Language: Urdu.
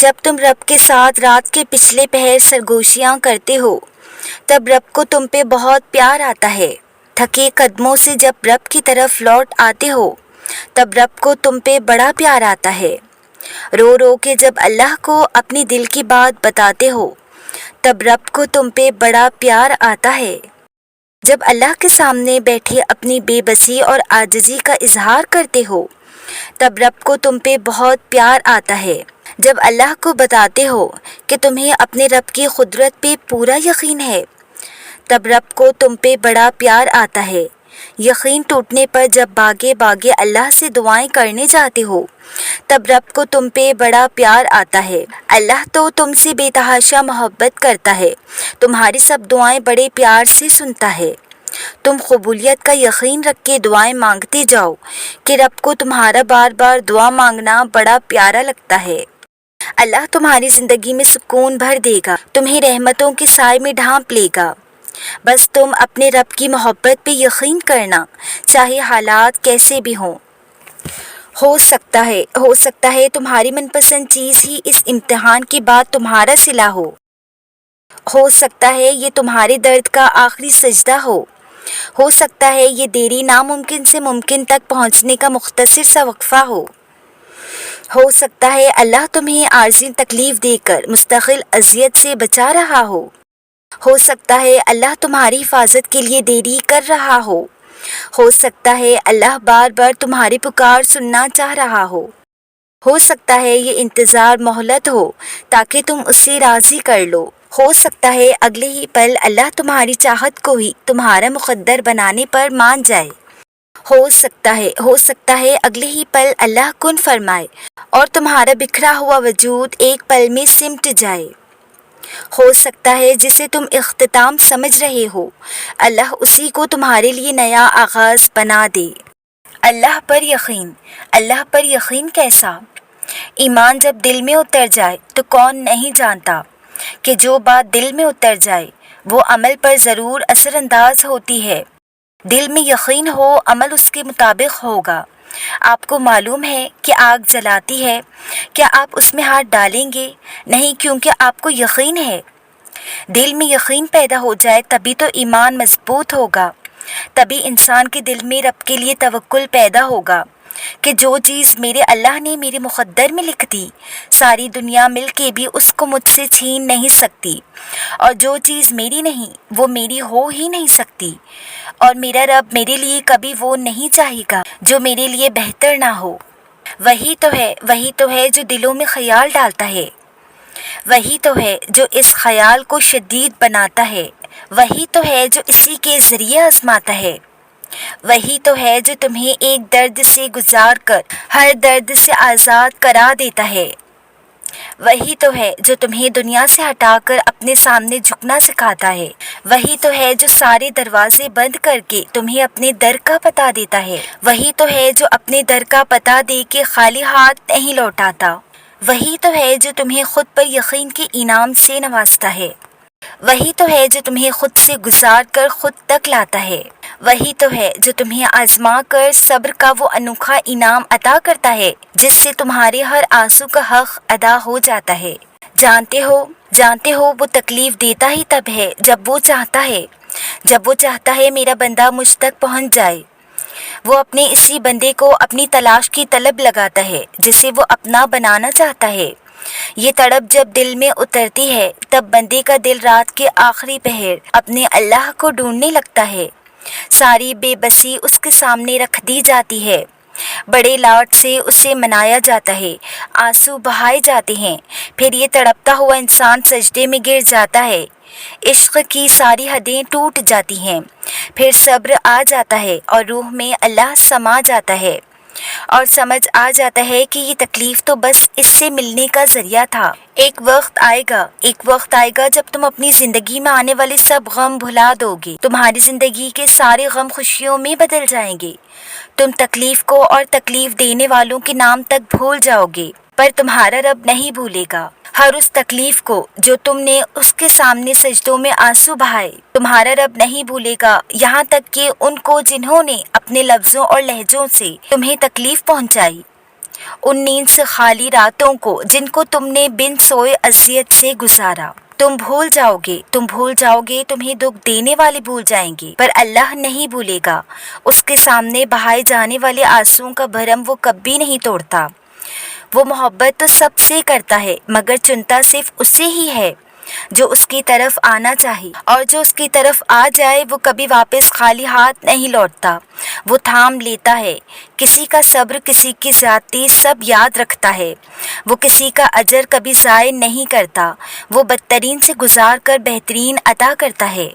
جب تم رب کے ساتھ رات کے پچھلے پہر سرگوشیاں کرتے ہو تب رب کو تم پہ بہت پیار آتا ہے۔ تھکے قدموں سے جب رب کی طرف لوٹ آتے ہو تب رب کو تم پہ بڑا پیار آتا ہے۔ رو رو کے جب اللہ کو اپنی دل کی بات بتاتے ہو تب رب کو تم پہ بڑا پیار آتا ہے۔ جب اللہ کے سامنے بیٹھے اپنی بے بسی اور عاجزی کا اظہار کرتے ہو تب رب کو تم پہ بہت پیار آتا ہے۔ جب اللہ کو بتاتے ہو کہ تمہیں اپنے رب کی قدرت پہ پورا یقین ہے تب رب کو تم پہ بڑا پیار آتا ہے۔ یقین ٹوٹنے پر جب باگے باگے اللہ سے دعائیں کرنے جاتے ہو تب رب کو تم پہ بڑا پیار آتا ہے۔ اللہ تو تم سے بے تحاشا محبت کرتا ہے، تمہاری سب دعائیں بڑے پیار سے سنتا ہے۔ تم قبولیت کا یقین رکھ کے دعائیں مانگتے جاؤ کہ رب کو تمہارا بار بار دعا مانگنا بڑا پیارا لگتا ہے۔ اللہ تمہاری زندگی میں سکون بھر دے گا، تمہیں رحمتوں کے سائے میں ڈھانپ لے گا۔ بس تم اپنے رب کی محبت پہ یقین کرنا، چاہے حالات کیسے بھی ہوں۔ ہو سکتا ہے تمہاری من پسند چیز ہی اس امتحان کے بعد تمہارا صلہ ہو سکتا ہے یہ تمہارے درد کا آخری سجدہ ہو سکتا ہے یہ دیری ناممکن سے ممکن تک پہنچنے کا مختصر سا وقفہ ہو سکتا ہے اللہ تمہیں عارضی تکلیف دے کر مستقل اذیت سے بچا رہا ہو سکتا ہے اللہ تمہاری حفاظت کے لیے دیری کر رہا ہو سکتا ہے اللہ بار بار تمہاری پکار سننا چاہ رہا ہو سکتا ہے یہ انتظار مہلت ہو تاکہ تم اسے راضی کر لو۔ ہو سکتا ہے اگلے ہی پل اللہ تمہاری چاہت کو ہی تمہارا مقدر بنانے پر مان جائے۔ ہو سکتا ہے اگلے ہی پل اللہ کن فرمائے اور تمہارا بکھرا ہوا وجود ایک پل میں سمٹ جائے۔ ہو سکتا ہے جسے تم اختتام سمجھ رہے ہو اللہ اسی کو تمہارے لیے نیا آغاز بنا دے۔ اللہ پر یقین کیسا؟ ایمان جب دل میں اتر جائے تو کون نہیں جانتا کہ جو بات دل میں اتر جائے وہ عمل پر ضرور اثر انداز ہوتی ہے۔ دل میں یقین ہو عمل اس کے مطابق ہوگا۔ آپ کو معلوم ہے کہ آگ جلاتی ہے، کیا آپ اس میں ہاتھ ڈالیں گے؟ نہیں، کیونکہ آپ کو یقین ہے۔ دل میں یقین پیدا ہو جائے تبھی تو ایمان مضبوط ہوگا، تبھی انسان کے دل میں رب کے لیے توکل پیدا ہوگا کہ جو چیز میرے اللہ نے میرے مقدر میں لکھ دی ساری دنیا مل کے بھی اس کو مجھ سے چھین نہیں سکتی، اور جو چیز میری نہیں وہ میری ہو ہی نہیں سکتی، اور میرا رب میرے لیے کبھی وہ نہیں چاہے گا جو میرے لیے بہتر نہ ہو۔ وہی تو ہے جو دلوں میں خیال ڈالتا ہے، وہی تو ہے جو اس خیال کو شدید بناتا ہے، وہی تو ہے جو اسی کے ذریعے آزماتا ہے، وہی تو ہے جو تمہیں ایک درد سے گزار کر ہر درد سے آزاد کرا دیتا ہے، وہی تو ہے جو تمہیں دنیا سے ہٹا کر اپنے سامنے جھکنا سکھاتا ہے، وہی تو ہے جو سارے دروازے بند کر کے تمہیں اپنے در کا پتہ دیتا ہے، وہی تو ہے جو اپنے در کا پتہ دے کے خالی ہاتھ نہیں لوٹاتا، وہی تو ہے جو تمہیں خود پر یقین کے انعام سے نوازتا ہے، وہی تو ہے جو تمہیں خود سے گزار کر خود تک لاتا ہے، وہی تو ہے جو تمہیں آزما کر صبر کا وہ انوکھا انعام عطا کرتا ہے جس سے تمہارے ہر آنسو کا حق ادا ہو جاتا ہے۔ جانتے ہو وہ تکلیف دیتا ہی تب ہے جب وہ چاہتا ہے میرا بندہ مجھ تک پہنچ جائے۔ وہ اپنے اسی بندے کو اپنی تلاش کی طلب لگاتا ہے جسے وہ اپنا بنانا چاہتا ہے۔ یہ تڑپ جب دل میں اترتی ہے تب بندے کا دل رات کے آخری پہر اپنے اللہ کو ڈھونڈنے لگتا ہے، ساری بے بسی اس کے سامنے رکھ دی جاتی ہے، بڑے لاڈ سے اسے منایا جاتا ہے، آنسو بہائے جاتے ہیں، پھر یہ تڑپتا ہوا انسان سجدے میں گر جاتا ہے، عشق کی ساری حدیں ٹوٹ جاتی ہیں، پھر صبر آ جاتا ہے اور روح میں اللہ سما جاتا ہے اور سمجھ آ جاتا ہے کہ یہ تکلیف تو بس اس سے ملنے کا ذریعہ تھا۔ ایک وقت آئے گا جب تم اپنی زندگی میں آنے والے سب غم بھلا دو گے، تمہاری زندگی کے سارے غم خوشیوں میں بدل جائیں گے، تم تکلیف کو اور تکلیف دینے والوں کے نام تک بھول جاؤ گے، پر تمہارا رب نہیں بھولے گا ہر اس تکلیف کو جو تم نے اس کے سامنے سجدوں میں آنسو بہائے، تمہارا رب نہیں بھولے گا یہاں تک کہ ان کو جنہوں نے اپنے لفظوں اور لہجوں سے تمہیں تکلیف پہنچائی۔ ان نیند سے خالی راتوں کو جن کو تم نے بن سوئے اذیت سے گزارا۔ تم بھول جاؤ گے، تمہیں دکھ دینے والے بھول جائیں گے، پر اللہ نہیں بھولے گا۔ اس کے سامنے بہائے جانے والے آنسوؤں کا بھرم وہ کبھی نہیں توڑتا۔ وہ محبت تو سب سے کرتا ہے، مگر چنتا صرف اسے ہی ہے جو اس کی طرف آنا چاہے، اور جو اس کی طرف آ جائے وہ کبھی واپس خالی ہاتھ نہیں لوٹتا۔ وہ تھام لیتا ہے کسی کا صبر، کسی کی زیادتی، سب یاد رکھتا ہے۔ وہ کسی کا اجر کبھی ضائع نہیں کرتا۔ وہ بدترین سے گزار کر بہترین عطا کرتا ہے۔